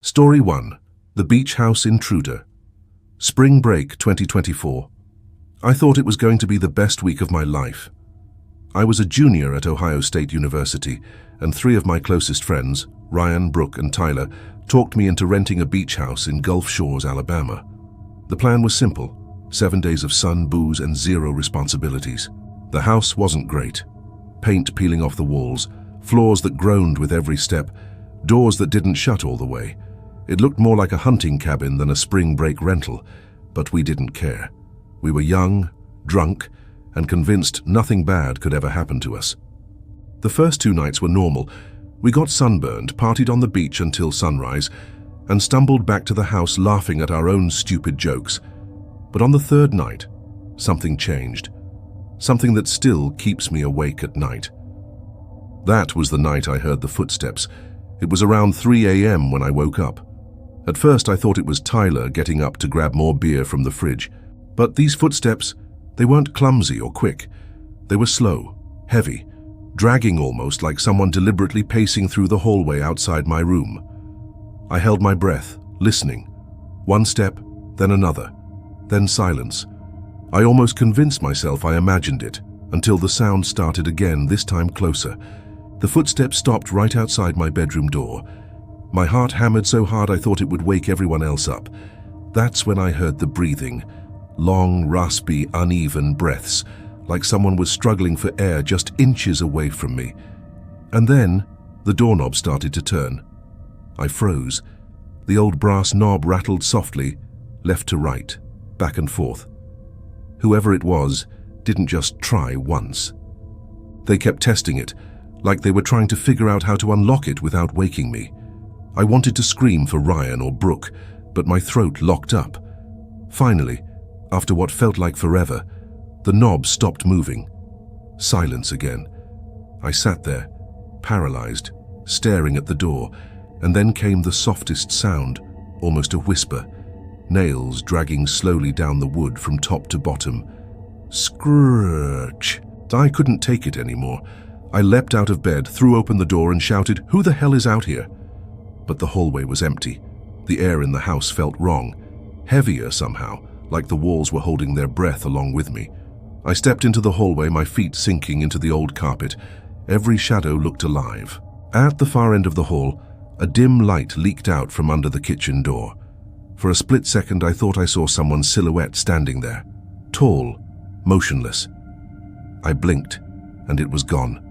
Story 1. The Beach House Intruder. Spring break 2024. I thought it was going to be the best week of my life. I was a junior at Ohio State University, and 3 of my closest friends, Ryan, Brooke, and Tyler, talked me into renting a beach house in Gulf Shores, Alabama. The plan was simple: 7 days of sun, booze, and 0 responsibilities. The house wasn't great. Paint peeling off the walls, floors that groaned with every step, doors that didn't shut all the way. It looked more like a hunting cabin than a spring break rental, but we didn't care. We were young, drunk, and convinced nothing bad could ever happen to us. The first 2 nights were normal. We got sunburned, partied on the beach until sunrise, and stumbled back to the house laughing at our own stupid jokes. But on the 3rd night, something changed. Something that still keeps me awake at night. That was the night I heard the footsteps. It was around 3 a.m. when I woke up. At first I thought it was Tyler getting up to grab more beer from the fridge. But these footsteps, they weren't clumsy or quick. They were slow, heavy, dragging almost, like someone deliberately pacing through the hallway outside my room. I held my breath, listening. 1 step, then another, then silence. I almost convinced myself I imagined it, until the sound started again, this time closer. The footsteps stopped right outside my bedroom door. My heart hammered so hard I thought it would wake everyone else up. That's when I heard the breathing. Long, raspy, uneven breaths, like someone was struggling for air just inches away from me. And then, the doorknob started to turn. I froze. The old brass knob rattled softly, left to right, back and forth. Whoever it was didn't just try once. They kept testing it, like they were trying to figure out how to unlock it without waking me. I wanted to scream for Ryan or Brooke, but my throat locked up. Finally, after what felt like forever, the knob stopped moving. Silence again. I sat there, paralyzed, staring at the door, and then came the softest sound, almost a whisper, nails dragging slowly down the wood from top to bottom. Scrooge! I couldn't take it anymore. I leapt out of bed, threw open the door, and shouted, "Who the hell is out here?" But the hallway was empty. The air in the house felt wrong, heavier somehow, like the walls were holding their breath along with me. I stepped into the hallway, my feet sinking into the old carpet. Every shadow looked alive. At the far end of the hall, a dim light leaked out from under the kitchen door. For a split second, I thought I saw someone's silhouette standing there, tall, motionless. I blinked, and it was gone.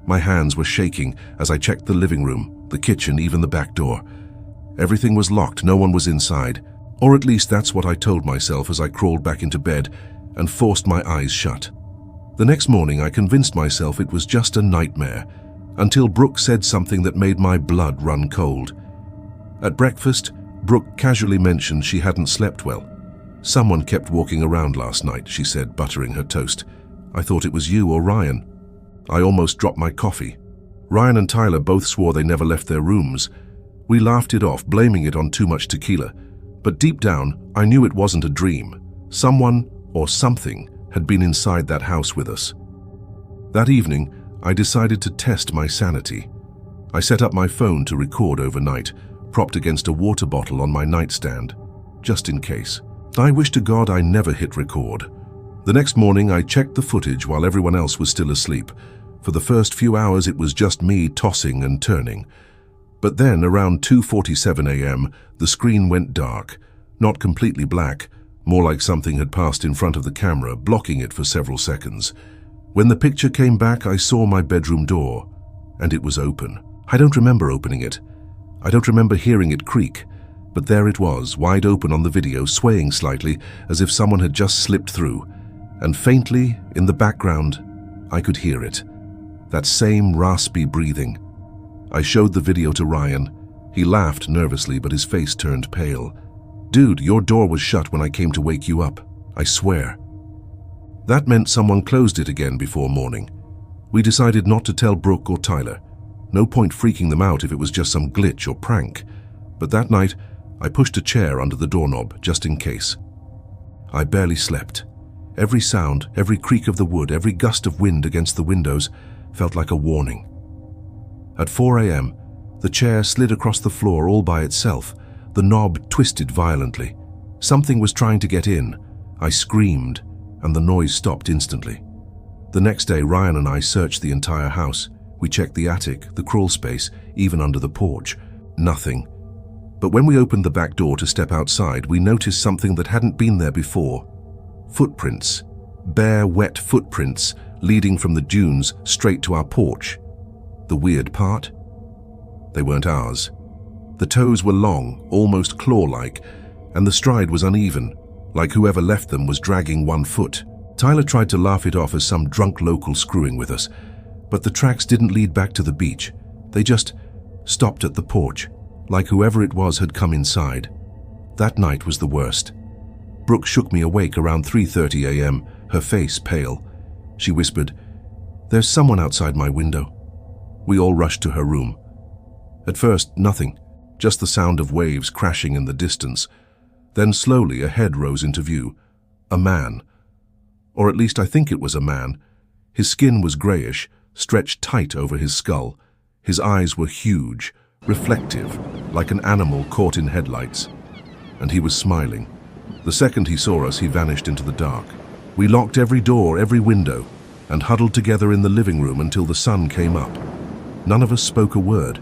My hands were shaking as I checked the living room, the kitchen, even the back door. Everything was locked, no one was inside. Or at least that's what I told myself as I crawled back into bed and forced my eyes shut. The next morning I convinced myself it was just a nightmare, until Brooke said something that made my blood run cold. At breakfast, Brooke casually mentioned she hadn't slept well. "Someone kept walking around last night," she said, buttering her toast. "I thought it was you or Ryan." I almost dropped my coffee. Ryan and Tyler both swore they never left their rooms. We laughed it off, blaming it on too much tequila. But deep down, I knew it wasn't a dream. Someone or something had been inside that house with us. That evening, I decided to test my sanity. I set up my phone to record overnight, propped against a water bottle on my nightstand, just in case. I wish to God I never hit record. The next morning, I checked the footage while everyone else was still asleep. For the first few hours, it was just me tossing and turning. But then, around 2:47 a.m., the screen went dark, not completely black, more like something had passed in front of the camera, blocking it for several seconds. When the picture came back, I saw my bedroom door, and it was open. I don't remember opening it. I don't remember hearing it creak, but there it was, wide open on the video, swaying slightly, as if someone had just slipped through. And faintly, in the background, I could hear it. That same raspy breathing. I showed the video to Ryan. He laughed nervously, but his face turned pale. "Dude, your door was shut when I came to wake you up. I swear." That meant someone closed it again before morning. We decided not to tell Brooke or Tyler. No point freaking them out if it was just some glitch or prank. But that night, I pushed a chair under the doorknob, just in case. I barely slept. Every sound, every creak of the wood, every gust of wind against the windows felt like a warning. At 4 a.m., The chair slid across the floor all by itself. The knob twisted violently. Something was trying to get in. I screamed, and the noise stopped instantly. The next day, Ryan and I searched the entire house. We checked the attic, the crawl space, even under the porch. Nothing. But when we opened the back door to step outside, we noticed something that hadn't been there before. Footprints. Bare, wet footprints leading from the dunes straight to our porch. The weird part? They weren't ours. The toes were long, almost claw-like, and the stride was uneven, like whoever left them was dragging one foot. Tyler tried to laugh it off as some drunk local screwing with us, but the tracks didn't lead back to the beach. They just stopped at the porch, like whoever it was had come inside. That night was the worst. Brooke shook me awake around 3:30 a.m., her face pale. She whispered, "There's someone outside my window." We all rushed to her room. At first, nothing, just the sound of waves crashing in the distance. Then slowly a head rose into view. A man. Or at least I think it was a man. His skin was grayish, stretched tight over his skull. His eyes were huge, reflective, like an animal caught in headlights. And he was smiling. The second he saw us, he vanished into the dark. We locked every door, every window, and huddled together in the living room until the sun came up. None of us spoke a word.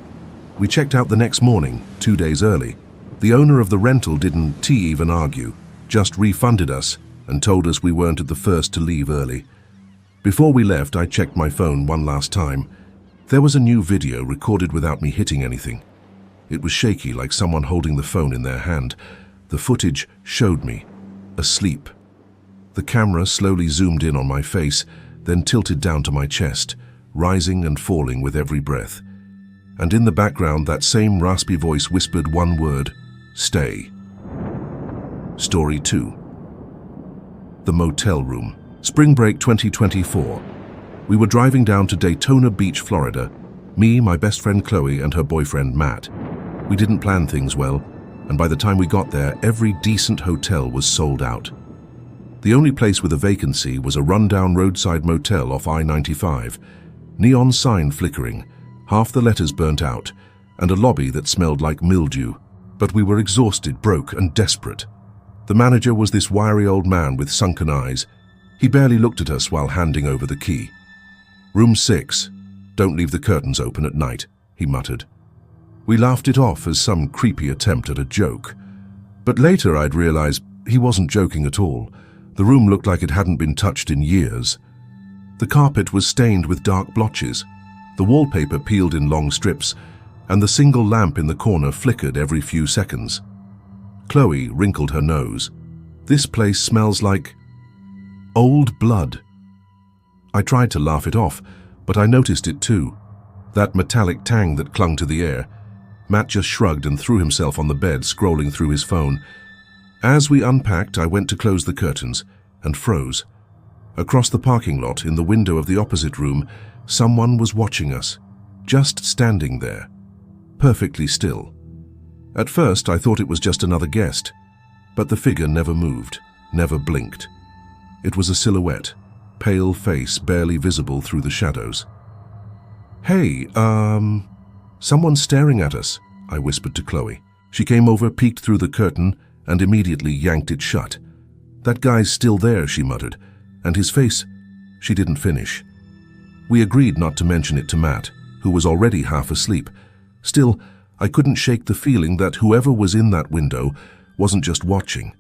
We checked out the next morning, 2 days early. The owner of the rental didn't even argue, just refunded us and told us we weren't at the first to leave early. Before we left, I checked my phone one last time. There was a new video recorded without me hitting anything. It was shaky, like someone holding the phone in their hand. The footage showed me, asleep. The camera slowly zoomed in on my face, then tilted down to my chest, rising and falling with every breath. And in the background, that same raspy voice whispered one word: stay. Story 2. The motel room. Spring break 2024. We were driving down to Daytona Beach, Florida. Me, my best friend Chloe, and her boyfriend Matt. We didn't plan things well, and by the time we got there, every decent hotel was sold out. The only place with a vacancy was a rundown roadside motel off I-95. Neon sign flickering, half the letters burnt out, and a lobby that smelled like mildew. But we were exhausted, broke, and desperate. The manager was this wiry old man with sunken eyes. He barely looked at us while handing over the key. "Room 6. Don't leave the curtains open at night," he muttered. We laughed it off as some creepy attempt at a joke. But later I'd realized he wasn't joking at all. The room looked like it hadn't been touched in years. The carpet was stained with dark blotches. The wallpaper peeled in long strips, and the single lamp in the corner flickered every few seconds. Chloe wrinkled her nose. "This place smells like old blood." I tried to laugh it off, but I noticed it too. That metallic tang that clung to the air. Matt just shrugged and threw himself on the bed, scrolling through his phone. As we unpacked, I went to close the curtains and froze. Across the parking lot, in the window of the opposite room, someone was watching us, just standing there, perfectly still. At first, I thought it was just another guest, but the figure never moved, never blinked. It was a silhouette, pale face barely visible through the shadows. "Hey, someone's staring at us," I whispered to Chloe. She came over, peeked through the curtain, and immediately yanked it shut. "That guy's still there," she muttered, "and his face—" She didn't finish. We agreed not to mention it to Matt, who was already half asleep. Still, I couldn't shake the feeling that whoever was in that window wasn't just watching.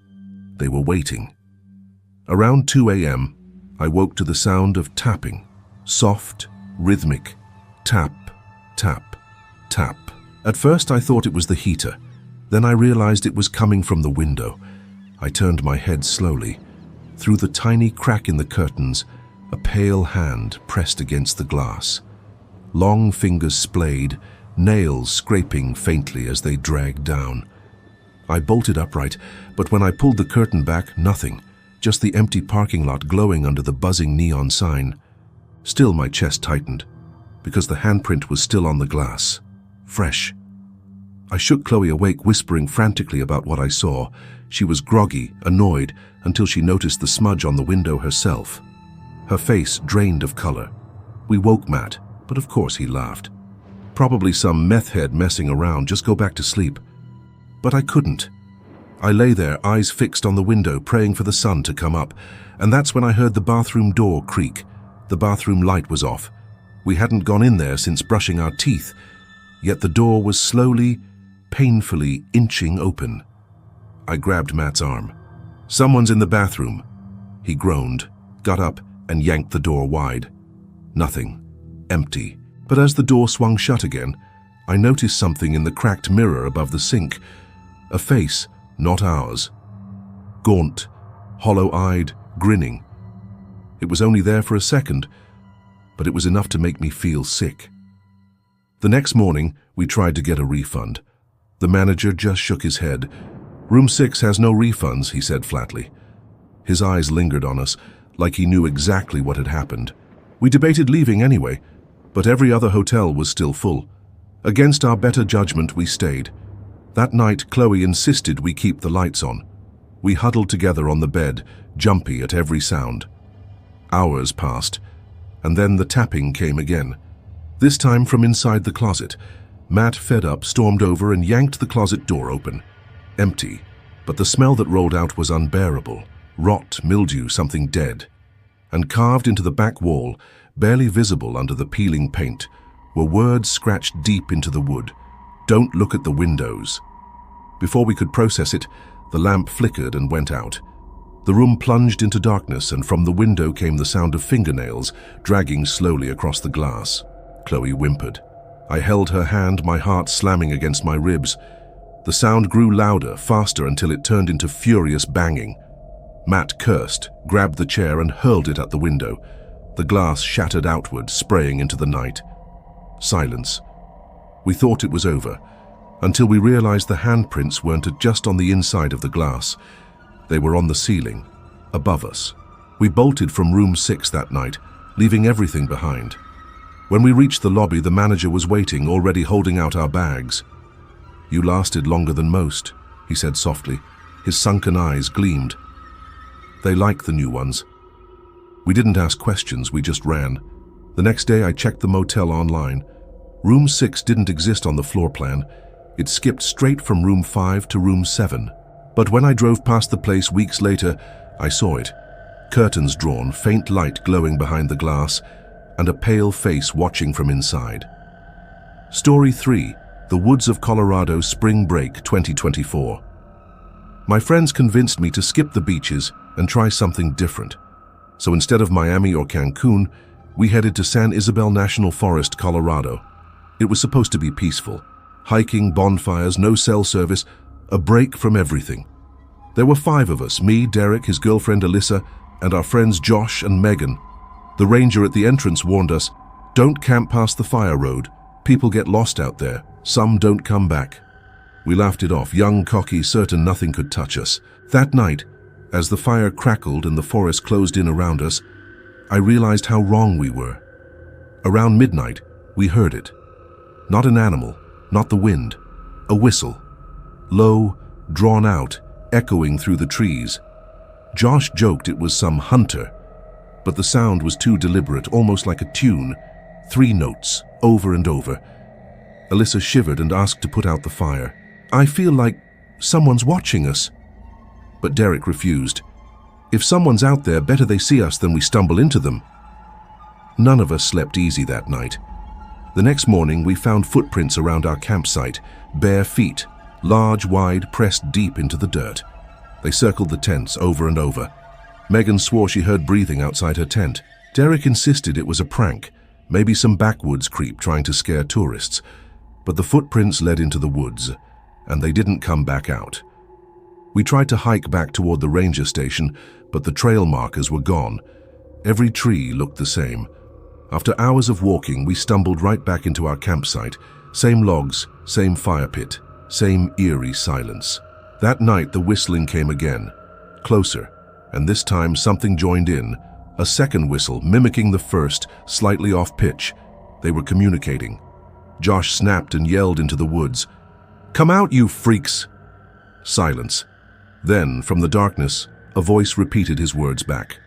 They were waiting. Around 2 a.m., I woke to the sound of tapping. Soft, rhythmic. Tap, tap, tap. At first I thought it was the heater. Then I realized it was coming from the window. I turned my head slowly. Through the tiny crack in the curtains, a pale hand pressed against the glass. Long fingers splayed, nails scraping faintly as they dragged down. I bolted upright, but when I pulled the curtain back, nothing. Just the empty parking lot glowing under the buzzing neon sign. Still my chest tightened, because the handprint was still on the glass. Fresh. I shook Chloe awake, whispering frantically about what I saw. She was groggy, annoyed, until she noticed the smudge on the window herself. Her face drained of color. We woke Matt, but of course he laughed. Probably some meth head messing around, just go back to sleep. But I couldn't. I lay there, eyes fixed on the window, praying for the sun to come up, and that's when I heard the bathroom door creak. The bathroom light was off. We hadn't gone in there since brushing our teeth, yet the door was slowly, painfully inching open. I grabbed Matt's arm. "Someone's in the bathroom." He groaned, got up, and yanked the door wide. Nothing. Empty. But as the door swung shut again, I noticed something in the cracked mirror above the sink. A face, not ours. Gaunt, hollow-eyed, grinning. It was only there for a second, but it was enough to make me feel sick. The next morning, we tried to get a refund. The manager just shook his head. "Room 6 has no refunds," he said flatly. His eyes lingered on us, like he knew exactly what had happened. We debated leaving anyway, but every other hotel was still full. Against our better judgment, we stayed. That night, Chloe insisted we keep the lights on. We huddled together on the bed, jumpy at every sound. Hours passed, and then the tapping came again. This time from inside the closet. Matt, fed up, stormed over and yanked the closet door open. Empty, but the smell that rolled out was unbearable. Rot, mildew, something dead. And carved into the back wall, barely visible under the peeling paint, were words scratched deep into the wood. "Don't look at the windows." Before we could process it, the lamp flickered and went out. The room plunged into darkness, and from the window came the sound of fingernails dragging slowly across the glass. Chloe whimpered. I held her hand, my heart slamming against my ribs. The sound grew louder, faster, until it turned into furious banging. Matt cursed, grabbed the chair and hurled it at the window. The glass shattered outward, spraying into the night. Silence. We thought it was over, until we realized the handprints weren't just on the inside of the glass. They were on the ceiling, above us. We bolted from room 6 that night, leaving everything behind. When we reached the lobby, the manager was waiting, already holding out our bags. "You lasted longer than most," he said softly. His sunken eyes gleamed. "They like the new ones." We didn't ask questions, we just ran. The next day I checked the motel online. Room 6 didn't exist on the floor plan. It skipped straight from room 5 to room 7. But when I drove past the place weeks later, I saw it. Curtains drawn, faint light glowing behind the glass, and a pale face watching from inside. Story 3. The Woods of Colorado, Spring Break 2024. My friends convinced me to skip the beaches and try something different. So instead of Miami or Cancun, we headed to San Isabel National Forest, Colorado. It was supposed to be peaceful. Hiking, bonfires, no cell service, a break from everything. There were 5 of us, me, Derek, his girlfriend Alyssa, and our friends Josh and Megan. The ranger at the entrance warned us, "Don't camp past the fire road. People get lost out there. Some don't come back." We laughed it off, young, cocky, certain nothing could touch us. That night, as the fire crackled and the forest closed in around us, I realized how wrong we were. Around midnight, we heard it. Not an animal, not the wind. A whistle. Low, drawn out, echoing through the trees. Josh joked it was some hunter, but the sound was too deliberate, almost like a tune. 3 notes, over and over. Alyssa shivered and asked to put out the fire. "I feel like someone's watching us." But Derek refused. "If someone's out there, better they see us than we stumble into them." None of us slept easy that night. The next morning, we found footprints around our campsite, bare feet, large, wide, pressed deep into the dirt. They circled the tents over and over. Megan swore she heard breathing outside her tent. Derek insisted it was a prank, maybe some backwoods creep trying to scare tourists. But the footprints led into the woods, and they didn't come back out. We tried to hike back toward the ranger station, but the trail markers were gone. Every tree looked the same. After hours of walking, we stumbled right back into our campsite. Same logs, same fire pit, same eerie silence. That night, the whistling came again, closer, and this time something joined in. A second whistle, mimicking the first, slightly off pitch. They were communicating. Josh snapped and yelled into the woods, "Come out, you freaks!" Silence. Then, from the darkness, a voice repeated his words back.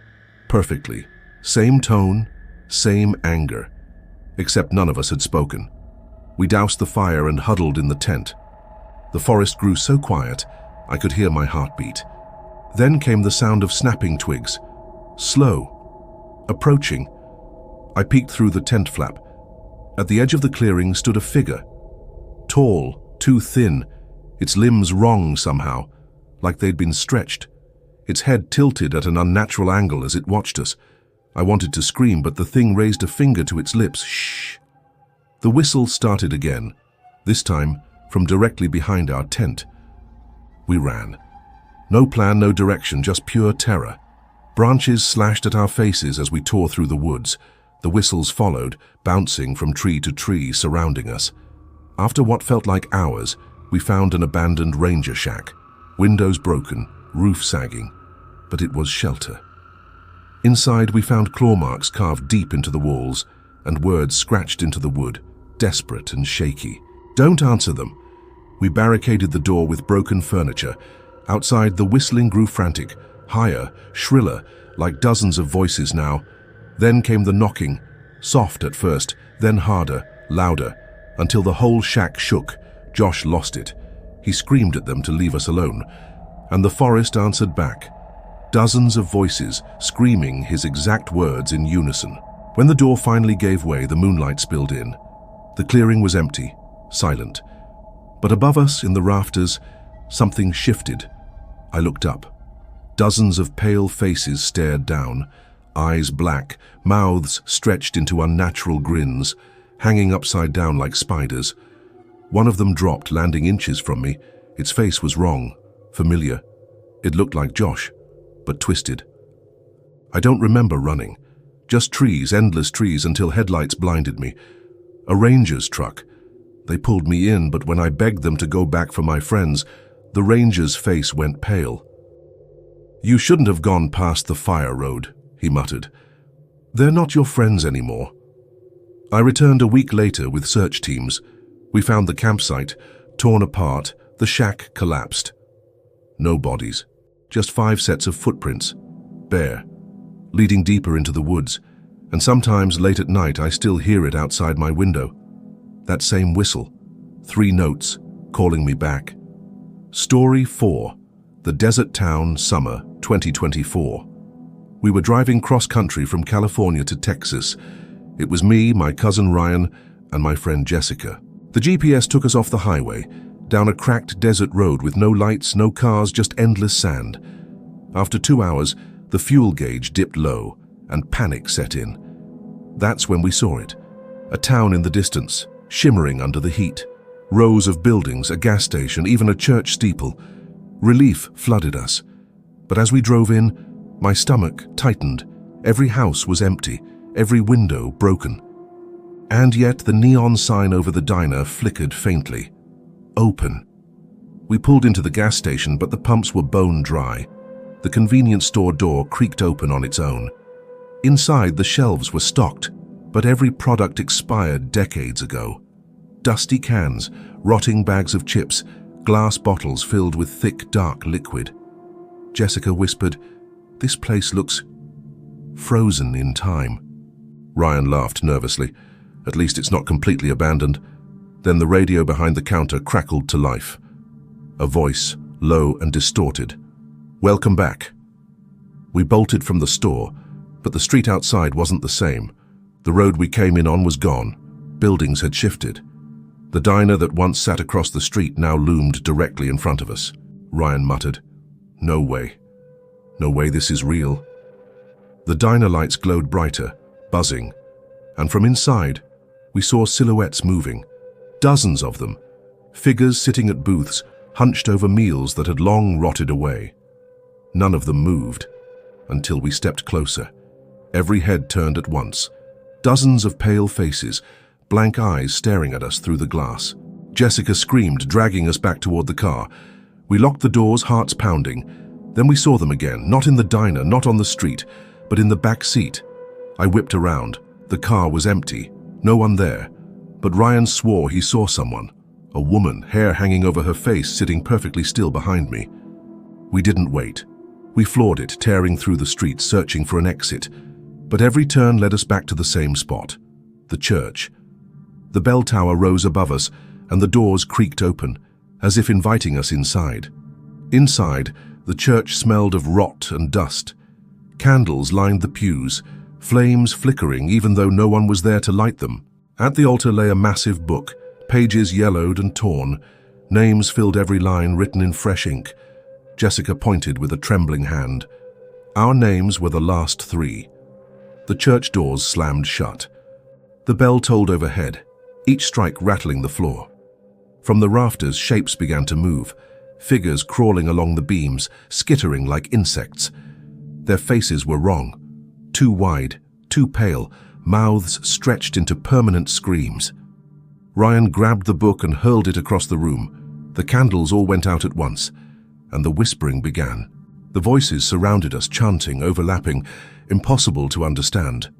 Perfectly. Same tone, same anger. Except none of us had spoken. We doused the fire and huddled in the tent. The forest grew so quiet, I could hear my heartbeat. Then came the sound of snapping twigs. Slow. Approaching. I peeked through the tent flap. At the edge of the clearing stood a figure. Tall, too thin, its limbs wrong somehow, like they'd been stretched. Its head tilted at an unnatural angle as it watched us. I wanted to scream, but the thing raised a finger to its lips. Shh. The whistle started again, this time from directly behind our tent. We ran. No plan, no direction, just pure terror. Branches slashed at our faces as we tore through the woods. The whistles followed, bouncing from tree to tree, surrounding us. After what felt like hours, we found an abandoned ranger shack. Windows broken, roof sagging, but it was shelter. Inside, we found claw marks carved deep into the walls and words scratched into the wood, desperate and shaky. "Don't answer them." We barricaded the door with broken furniture. Outside, the whistling grew frantic, higher, shriller, like dozens of voices now. Then came the knocking, soft at first, then harder, louder, until the whole shack shook. Josh lost it. He screamed at them to leave us alone, and the forest answered back. Dozens of voices, screaming his exact words in unison. When the door finally gave way, the moonlight spilled in. The clearing was empty, silent. But above us, in the rafters, something shifted. I looked up. Dozens of pale faces stared down, eyes black, mouths stretched into unnatural grins, hanging upside down like spiders. One of them dropped, landing inches from me. Its face was wrong, familiar. It looked like Josh, but twisted. I don't remember running. Just trees, endless trees, until headlights blinded me. A ranger's truck. They pulled me in, but when I begged them to go back for my friends, the ranger's face went pale. "You shouldn't have gone past the fire road," he muttered. "They're not your friends anymore." I returned a week later with search teams. We found the campsite, torn apart, the shack collapsed. No bodies, just 5 sets of footprints, bare, leading deeper into the woods, and sometimes late at night I still hear it outside my window. That same whistle, 3 notes, calling me back. Story 4, The Desert Town, Summer 2024. We were driving cross-country from California to Texas. It was me, my cousin Ryan, and my friend Jessica. The GPS took us off the highway, down a cracked desert road with no lights, no cars, just endless sand. After 2 hours, the fuel gauge dipped low, and panic set in. That's when we saw it. A town in the distance, shimmering under the heat. Rows of buildings, a gas station, even a church steeple. Relief flooded us. But as we drove in, my stomach tightened. Every house was empty, every window broken. And yet the neon sign over the diner flickered faintly. Open. We pulled into the gas station, but the pumps were bone dry. The convenience store door creaked open on its own. Inside, the shelves were stocked, but every product expired decades ago. Dusty cans, rotting bags of chips, glass bottles filled with thick, dark liquid. Jessica whispered, "This place looks frozen in time." Ryan laughed nervously. "At least it's not completely abandoned." Then the radio behind the counter crackled to life. A voice, low and distorted. "Welcome back." We bolted from the store, but the street outside wasn't the same. The road we came in on was gone. Buildings had shifted. The diner that once sat across the street now loomed directly in front of us. Ryan muttered, "No way. No way this is real." The diner lights glowed brighter, buzzing, and from inside, we saw silhouettes moving. Dozens of them. Figures sitting at booths, hunched over meals that had long rotted away. None of them moved, until we stepped closer. Every head turned at once. Dozens of pale faces, blank eyes staring at us through the glass. Jessica screamed, dragging us back toward the car. We locked the doors, hearts pounding. Then we saw them again, not in the diner, not on the street, but in the back seat. I whipped around. The car was empty, no one there. But Ryan swore he saw someone. A woman, hair hanging over her face, sitting perfectly still behind me. We didn't wait. We floored it, tearing through the streets, searching for an exit. But every turn led us back to the same spot, the church. The bell tower rose above us, and the doors creaked open, as if inviting us inside. Inside, the church smelled of rot and dust. Candles lined the pews, flames flickering even though no one was there to light them. At the altar lay a massive book, pages yellowed and torn. Names filled every line, written in fresh ink. Jessica pointed with a trembling hand. Our names were the last 3. The church doors slammed shut. The bell tolled overhead, each strike rattling the floor. From the rafters, shapes began to move, figures crawling along the beams, skittering like insects. Their faces were wrong, too wide, too pale, mouths stretched into permanent screams. Ryan grabbed the book and hurled it across the room. The candles all went out at once, and the whispering began. The voices surrounded us, chanting, overlapping, impossible to understand.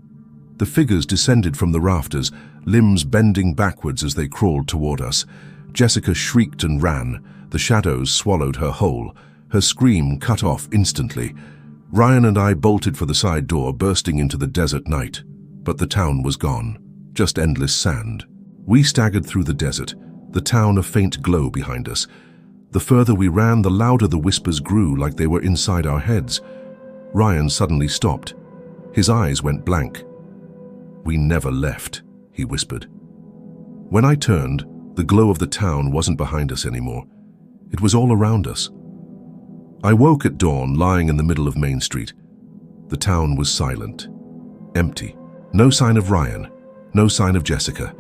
The figures descended from the rafters, limbs bending backwards as they crawled toward us. Jessica shrieked and ran. The shadows swallowed her whole. Her scream cut off instantly. Ryan and I bolted for the side door, bursting into the desert night. But the town was gone, just endless sand. We staggered through the desert, the town a faint glow behind us. The further we ran, the louder the whispers grew, like they were inside our heads. Ryan suddenly stopped. His eyes went blank. "We never left," he whispered. When I turned, the glow of the town wasn't behind us anymore. It was all around us. I woke at dawn, lying in the middle of Main Street. The town was silent, empty. No sign of Ryan, no sign of Jessica.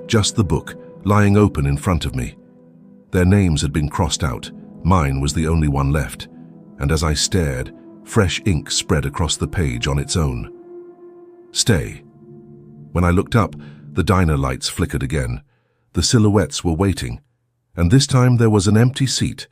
Just the book, lying open in front of me. Their names had been crossed out. Mine was the only one left. And as I stared, fresh ink spread across the page on its own. Stay. When I looked up, the diner lights flickered again. The silhouettes were waiting. And this time there was an empty seat,